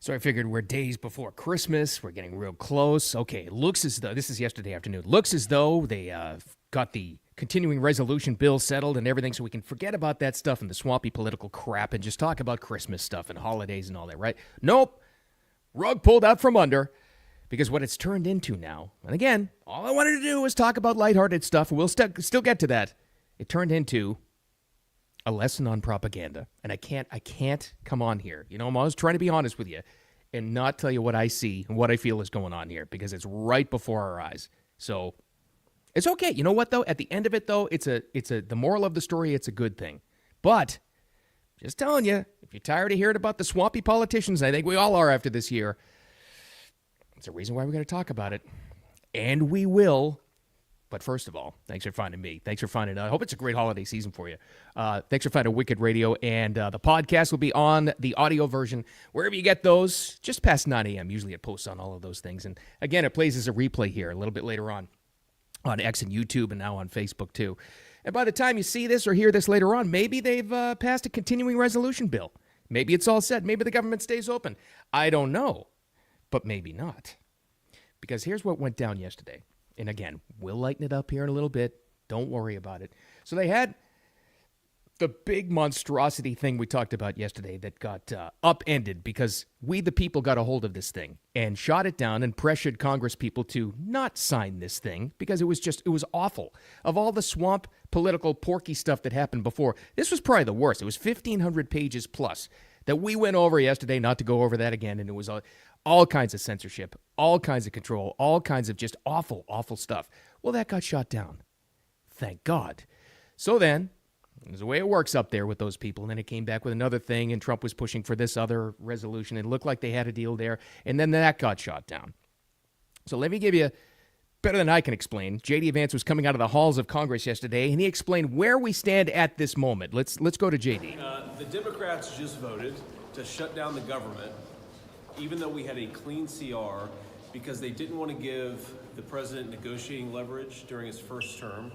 So I figured we're days before Christmas. We're getting real close. Okay, looks as though, this is yesterday afternoon, looks as though they got the continuing resolution bill settled and everything, so we can forget about that stuff and the swampy political crap and just talk about Christmas stuff and holidays and all that, right? Nope. Rug pulled out from under, because what it's turned into now, and again, all I wanted to do was talk about lighthearted stuff, and we'll still get to that. It turned into a lesson on propaganda. And I can't come on here. You know, I'm always trying to be honest with you and not tell you what I see and what I feel is going on here, because it's right before our eyes. So it's okay. You know what, though? At the end of it, though, the moral of the story, it's a good thing. But just telling you, if you're tired of hearing about the swampy politicians, I think we all are after this year, it's a reason why we're going to talk about it. And we will. But first of all, thanks for finding me. Thanks for finding I hope it's a great holiday season for you. Thanks for finding Wicked Radio. And the podcast will be on the audio version, wherever you get those, just past 9 a.m. Usually it posts on all of those things. And again, it plays as a replay here a little bit later on X and YouTube, and now on Facebook too. And by the time you see this or hear this later on, maybe they've passed a continuing resolution bill. Maybe it's all set. Maybe the government stays open. I don't know, but maybe not. Because here's what went down yesterday. And again, we'll lighten it up here in a little bit. Don't worry about it. So they had the big monstrosity thing we talked about yesterday that got upended because we, the people, got a hold of this thing and shot it down and pressured Congress people to not sign this thing because it was awful. Of all the swamp political porky stuff that happened before, this was probably the worst. It was 1,500 pages plus that we went over yesterday, not to go over that again, and it was all kinds of censorship, all kinds of control, all kinds of just awful, awful stuff. Well, that got shot down. Thank God. So then, there's the way it works up there with those people, and then it came back with another thing, and Trump was pushing for this other resolution. It looked like they had a deal there, and then that got shot down. So let me give you, better than I can explain, J.D. Vance was coming out of the halls of Congress yesterday, and he explained where we stand at this moment. Let's go to J.D. The Democrats just voted to shut down the government, even though we had a clean CR, because they didn't want to give the president negotiating leverage during his first term,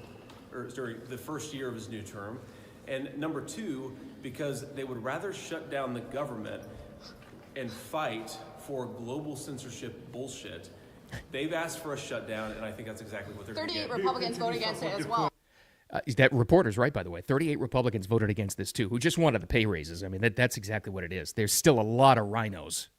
or during the first year of his new term. And number two, because they would rather shut down the government and fight for global censorship bullshit. They've asked for a shutdown, and I think that's exactly what they're going to get. 38 Republicans voted against it as well. That reporter's right, by the way. 38 Republicans voted against this, too, who just wanted the pay raises. I mean, that's exactly what it is. There's still a lot of rhinos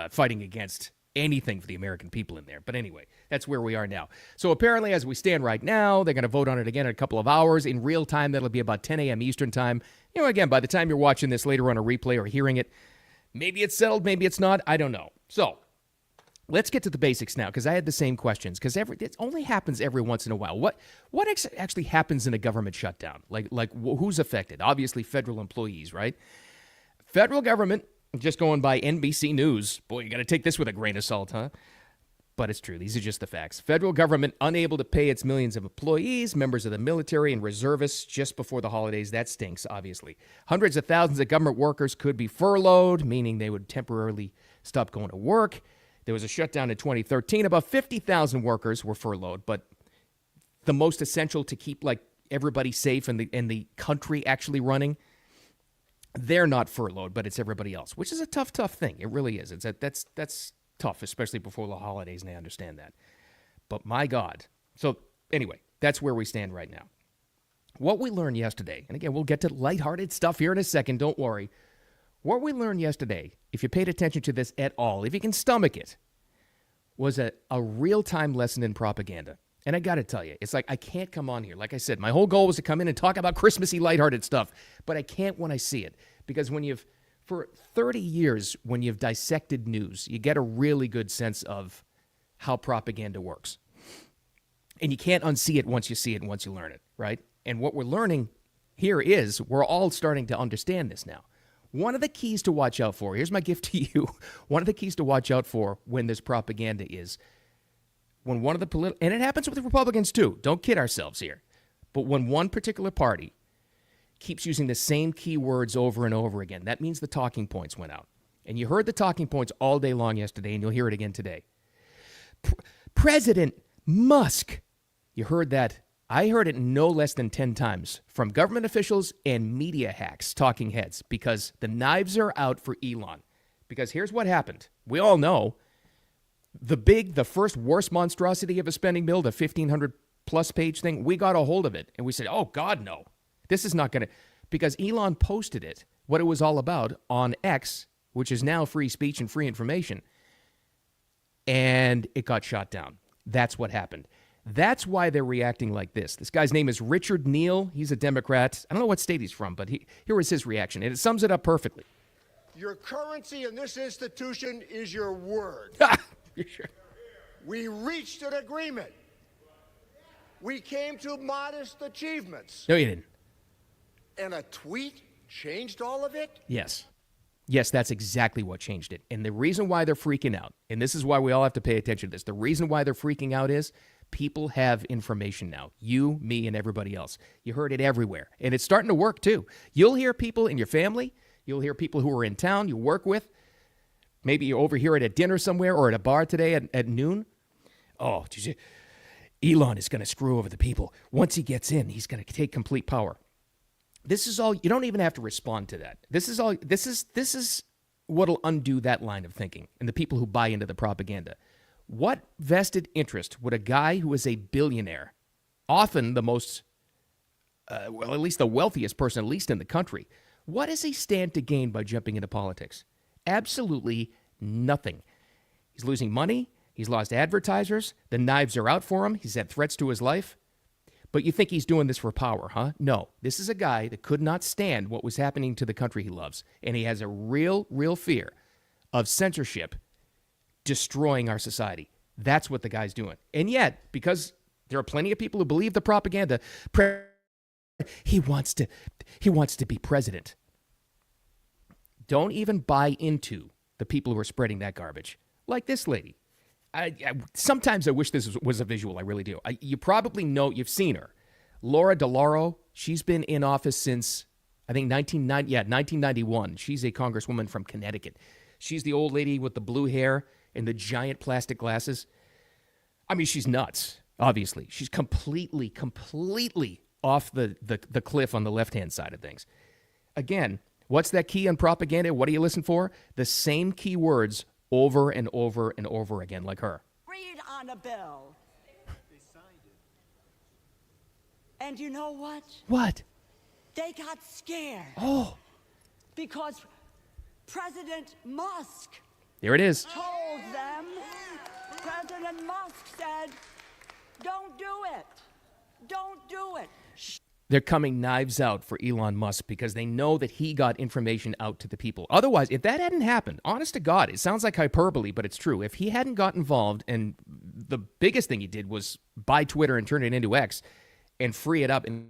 fighting against anything for the American people in there. But anyway, that's where we are now. So apparently, as we stand right now, they're going to vote on it again in a couple of hours. In real time, that'll be about 10 a.m. Eastern time. You know, again, by the time you're watching this later on a replay or hearing it, maybe it's settled, maybe it's not. I don't know. So let's get to the basics now, because I had the same questions. Because it only happens every once in a while. What actually happens in a government shutdown? Like who's affected? Obviously, federal employees, right? Federal government, just going by NBC News. Boy, you got to take this with a grain of salt, huh? But it's true. These are just the facts. Federal government unable to pay its millions of employees, members of the military, and reservists just before the holidays. That stinks, obviously. Hundreds of thousands of government workers could be furloughed, meaning they would temporarily stop going to work. There was a shutdown in 2013. About 50,000 workers were furloughed, but the most essential to keep like everybody safe and the country actually running, they're not furloughed, but it's everybody else, which is a tough thing. It really is. That's tough, especially before the holidays, and I understand that. But my God. So anyway, that's where we stand right now. What we learned yesterday, and again, we'll get to lighthearted stuff here in a second, don't worry. What we learned yesterday, if you paid attention to this at all, if you can stomach it, was a real-time lesson in propaganda. And I got to tell you, it's like I can't come on here. Like I said, my whole goal was to come in and talk about Christmassy, lighthearted stuff. But I can't when I see it. Because for 30 years, when you've dissected news, you get a really good sense of how propaganda works. And you can't unsee it once you see it and once you learn it, right? And what we're learning here is we're all starting to understand this now. One of the keys to watch out for, here's my gift to you. One of the keys to watch out for when there's propaganda is when one of the and it happens with the Republicans too, don't kid ourselves here, but when one particular party keeps using the same keywords over and over again, that means the talking points went out. And you heard the talking points all day long yesterday, and you'll hear it again today. President Musk. You heard that. I heard it no less than 10 times from government officials and media hacks, talking heads, because the knives are out for Elon. Because here's what happened. We all know the first worst monstrosity of a spending bill, the 1,500 plus page thing, we got a hold of it. And we said, oh, God, no. This is not going to, because Elon posted it, what it was all about on X, which is now free speech and free information. And it got shot down. That's what happened. That's why they're reacting like this. This guy's name is Richard Neal. He's a Democrat. I don't know what state he's from, but here was his reaction. And it sums it up perfectly. Your currency in this institution is your word. You're sure? We reached an agreement. We came to modest achievements. No, you didn't. And a tweet changed all of it? Yes. Yes, that's exactly what changed it. And the reason why they're freaking out, and this is why we all have to pay attention to this, the reason why they're freaking out is people have information now. You, me, and everybody else. You heard it everywhere. And it's starting to work, too. You'll hear people in your family. You'll hear people who are in town you work with. Maybe you overhear it at dinner somewhere or at a bar today at noon. Oh, did you? Elon is going to screw over the people. Once he gets in, he's going to take complete power. This is all. You don't even have to respond to that. This is what'll undo that line of thinking and the people who buy into the propaganda. What vested interest would a guy who is a billionaire, often the most, at least the wealthiest person, at least in the country, what does he stand to gain by jumping into politics? Absolutely nothing. He's losing money. He's lost advertisers. The knives are out for him. He's had threats to his life. But you think he's doing this for power, huh? No. This is a guy that could not stand what was happening to the country he loves. And he has a real, real fear of censorship destroying our society. That's what the guy's doing. And yet, because there are plenty of people who believe the propaganda, he wants to be president. Don't even buy into the people who are spreading that garbage. Like this lady. Sometimes I wish this was a visual. I really do. You probably know, you've seen her. Laura DeLauro, she's been in office since, I think, 1991. She's a congresswoman from Connecticut. She's the old lady with the blue hair and the giant plastic glasses. I mean, she's nuts, obviously. She's completely off the cliff on the left-hand side of things. Again, what's that key on propaganda? What do you listen for? The same keywords over and over and over again, like her. Read on a bill. They signed it. And you know what? What? They got scared. Oh. Because President Musk There it is. told them, President Musk said, don't do it. Don't do it. They're coming knives out for Elon Musk because they know that he got information out to the people. Otherwise, if that hadn't happened, honest to God, it sounds like hyperbole, but it's true. If he hadn't got involved, and the biggest thing he did was buy Twitter and turn it into X and free it up, and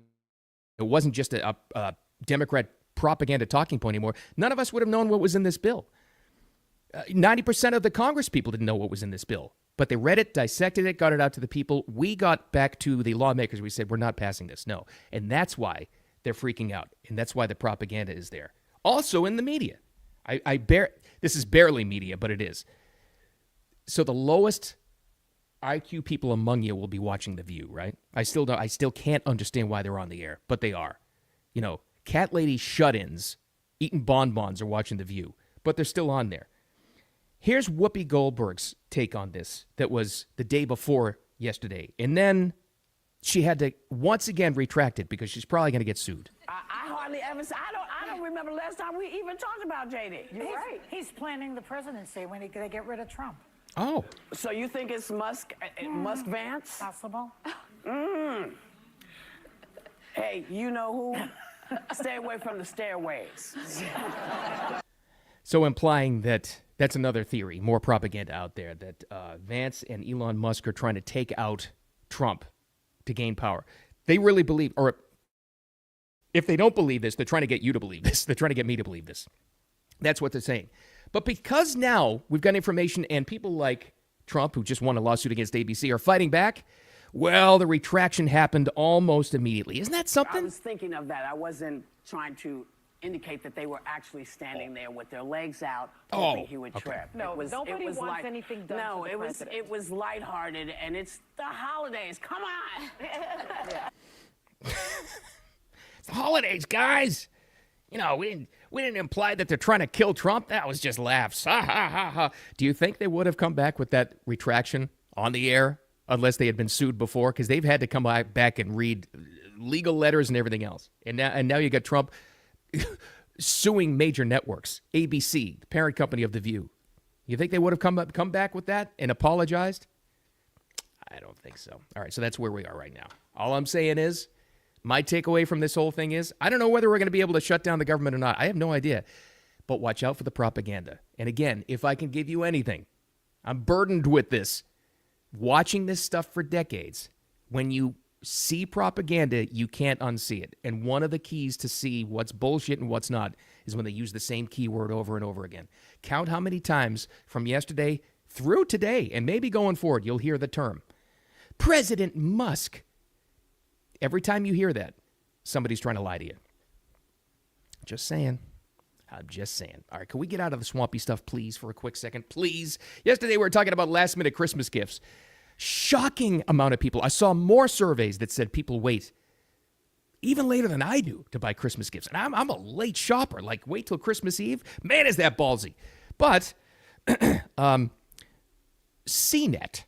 it wasn't just a Democrat propaganda talking point anymore, none of us would have known what was in this bill. 90% of the Congress people didn't know what was in this bill. But they read it, dissected it, got it out to the people. We got back to the lawmakers. We said, we're not passing this. No. And that's why they're freaking out. And that's why the propaganda is there. Also in the media. This is barely media, but it is. So the lowest IQ people among you will be watching The View, right? I still can't understand why they're on the air, but they are. You know, cat lady shut-ins eating bonbons are watching The View, but they're still on there. Here's Whoopi Goldberg's take on this that was the day before yesterday. And then she had to once again retract it because she's probably going to get sued. I hardly ever say, I don't remember the last time we even talked about JD. You're right. He's planning the presidency when they get rid of Trump. Oh. So you think it's Musk Vance? Possible. Hey, you know who? Stay away from the stairways. So implying that that's another theory, more propaganda out there, that Vance and Elon Musk are trying to take out Trump to gain power. They really believe, or if they don't believe this, they're trying to get you to believe this. They're trying to get me to believe this. That's what they're saying. But because now we've got information and people like Trump, who just won a lawsuit against ABC, are fighting back, well, the retraction happened almost immediately. Isn't that something? I was thinking of that. I wasn't trying to indicate that they were actually standing there with their legs out, hoping he would trip. No, nobody wants anything done No, to the president. it was lighthearted, and it's the holidays. Come on. It's the holidays, guys. You know, we We didn't imply that they're trying to kill Trump. That was just laughs. Ha, ha, ha, ha. Do you think they would have come back with that retraction on the air unless they had been sued before? Because they've had to come back and read legal letters and everything else. And now you got Trump suing major networks, ABC, the parent company of The View. You think they would have come back with that and apologized? I don't think so. All right, so that's where we are right now. All I'm saying is, my takeaway from this whole thing is, I don't know whether we're going to be able to shut down the government or not. I have no idea. But watch out for the propaganda. And again, if I can give you anything, I'm burdened with this. Watching this stuff for decades, when you see propaganda, you can't unsee it. And one of the keys to see what's bullshit and what's not is when they use the same keyword over and over again. Count how many times from yesterday through today, and maybe going forward, you'll hear the term President Musk. Every time you hear that, somebody's trying to lie to you. Just saying. I'm just saying. All right, can we get out of the swampy stuff, please, for a quick second? Please. Yesterday, we were talking about last-minute Christmas gifts. Shocking amount of people. I saw more surveys that said people wait even later than I do to buy Christmas gifts. And I'm a late shopper. Like, wait till Christmas Eve? Man, is that ballsy. But CNET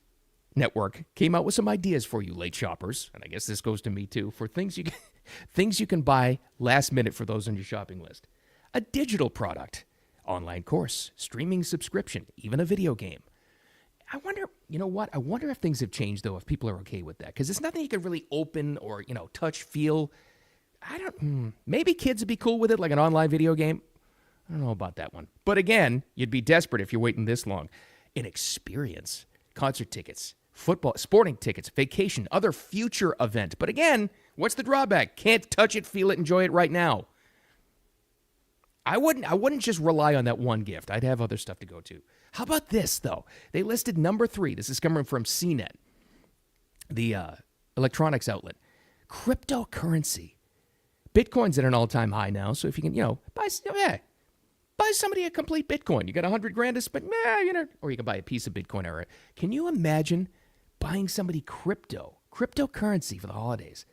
Network came out with some ideas for you late shoppers, and I guess this goes to me too, for things you can buy last minute for those on your shopping list. A digital product, online course, streaming subscription, even a video game. I wonder, you know what? I wonder if things have changed, though, if people are okay with that. Because it's nothing you can really open or, touch, feel. Maybe kids would be cool with it, like an online video game. I don't know about that one. But again, you'd be desperate if you're waiting this long. An experience, concert tickets, football, sporting tickets, vacation, other future event. But again, what's the drawback? Can't touch it, feel it, enjoy it right now. I wouldn't just rely on that one gift. I'd have other stuff to go to. How about this, though? They listed number 3. This is coming from CNET, the electronics outlet. Cryptocurrency. Bitcoin's at an all-time high now, so if you can, buy somebody a complete Bitcoin. You got $100,000 to spend, or you can buy a piece of Bitcoin. Can you imagine buying somebody cryptocurrency for the holidays?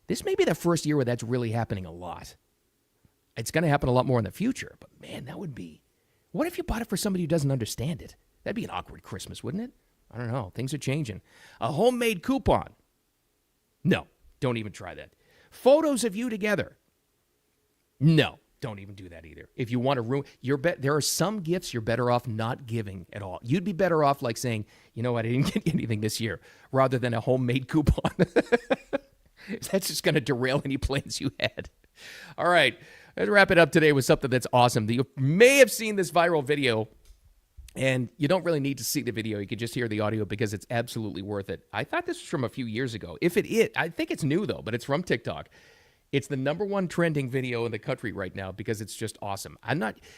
This may be the first year where that's really happening a lot. It's going to happen a lot more in the future, but man, that would be... What if you bought it for somebody who doesn't understand it? That'd be an awkward Christmas, wouldn't it? I don't know. Things are changing. A homemade coupon. No, don't even try that. Photos of you together. No, don't even do that either. If you want to ruin... there are some gifts you're better off not giving at all. You'd be better off like saying, you know what, I didn't get anything this year, rather than a homemade coupon. That's just going to derail any plans you had. All right. Let's wrap it up today with something that's awesome. You may have seen this viral video, and you don't really need to see the video. You can just hear the audio because it's absolutely worth it. I thought this was from a few years ago. If it is, I think it's new, though, but it's from TikTok. It's the #1 trending video in the country right now because it's just awesome.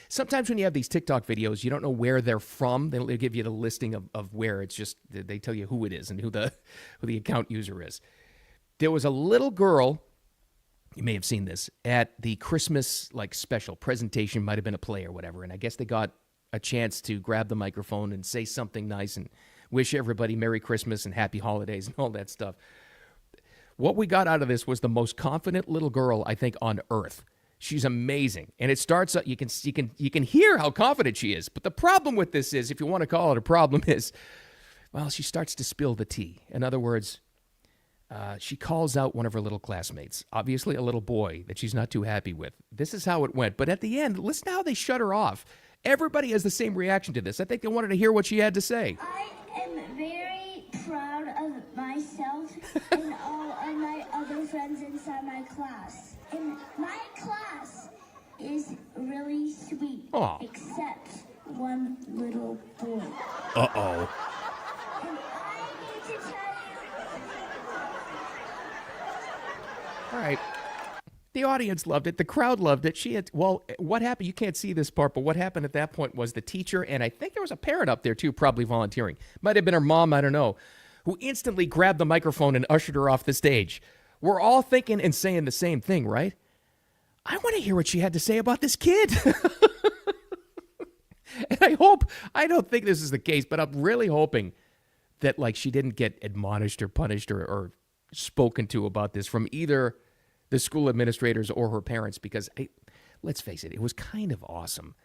Sometimes when you have these TikTok videos, you don't know where they're from. They'll give you the listing of where. It's just, they tell you who it is and who the account user is. There was a little girl... You may have seen this at the Christmas special presentation, might have been a play or whatever. And I guess they got a chance to grab the microphone and say something nice and wish everybody Merry Christmas and Happy Holidays and all that stuff. What we got out of this was the most confident little girl, I think, on earth. She's amazing. And it starts you can hear how confident she is. But the problem with this is, if you want to call it a problem, is, well, she starts to spill the tea. In other words, she calls out one of her little classmates, obviously a little boy that she's not too happy with. This is how it went. But at the end, listen to how they shut her off. Everybody has the same reaction to this. I think they wanted to hear what she had to say. I am very proud of myself and all of my other friends inside my class. And my class is really sweet, Aww. Except one little boy. Uh-oh. And I need to tell All right. The audience loved it. The crowd loved it. What happened? You can't see this part, but what happened at that point was the teacher, and I think there was a parent up there too, probably volunteering. Might have been her mom, I don't know, who instantly grabbed the microphone and ushered her off the stage. We're all thinking and saying the same thing, right? I want to hear what she had to say about this kid. And I don't think this is the case, but I'm really hoping that she didn't get admonished or punished or spoken to about this from either the school administrators or her parents, because let's face it, it was kind of awesome.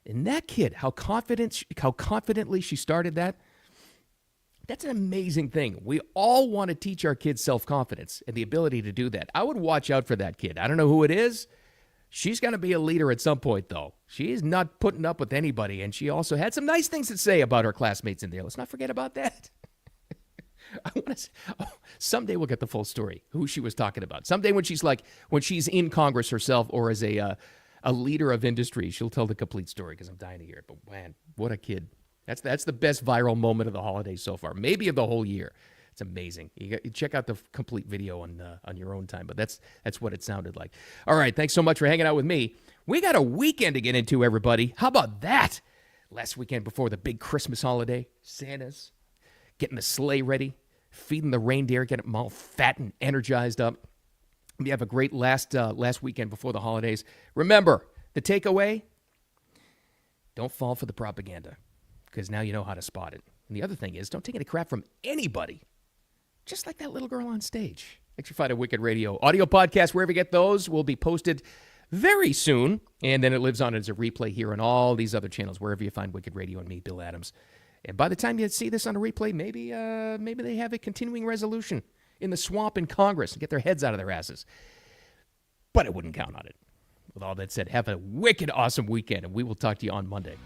And that kid, how confidently she started that, that's an amazing thing. We all want to teach our kids self-confidence and the ability to do that. I would watch out for that kid. I don't know who it is. She's going to be a leader at some point, though. She is not putting up with anybody, and she also had some nice things to say about her classmates in there. Let's not forget about that. I want to. Someday we'll get the full story, who she was talking about. Someday when she's in Congress herself or as a leader of industry, she'll tell the complete story because I'm dying to hear it. But man, what a kid. That's the best viral moment of the holidays so far, maybe of the whole year. It's amazing. You check out the complete video on your own time, but that's what it sounded like. All right, thanks so much for hanging out with me. We got a weekend to get into, everybody. How about that? Last weekend before the big Christmas holiday, Santa's getting the sleigh ready, feeding the reindeer, getting them all fat and energized up. We have a great last weekend before the holidays. Remember, the takeaway, don't fall for the propaganda, because now you know how to spot it. And the other thing is, don't take any crap from anybody, just like that little girl on stage. Thanks for finding Wicked Radio. Audio podcast, wherever you get those, will be posted very soon. And then it lives on as a replay here on all these other channels, wherever you find Wicked Radio and me, Bill Adams. And by the time you see this on a replay, maybe they have a continuing resolution in the swamp in Congress and get their heads out of their asses. But I wouldn't count on it. With all that said, have a wicked awesome weekend, and we will talk to you on Monday.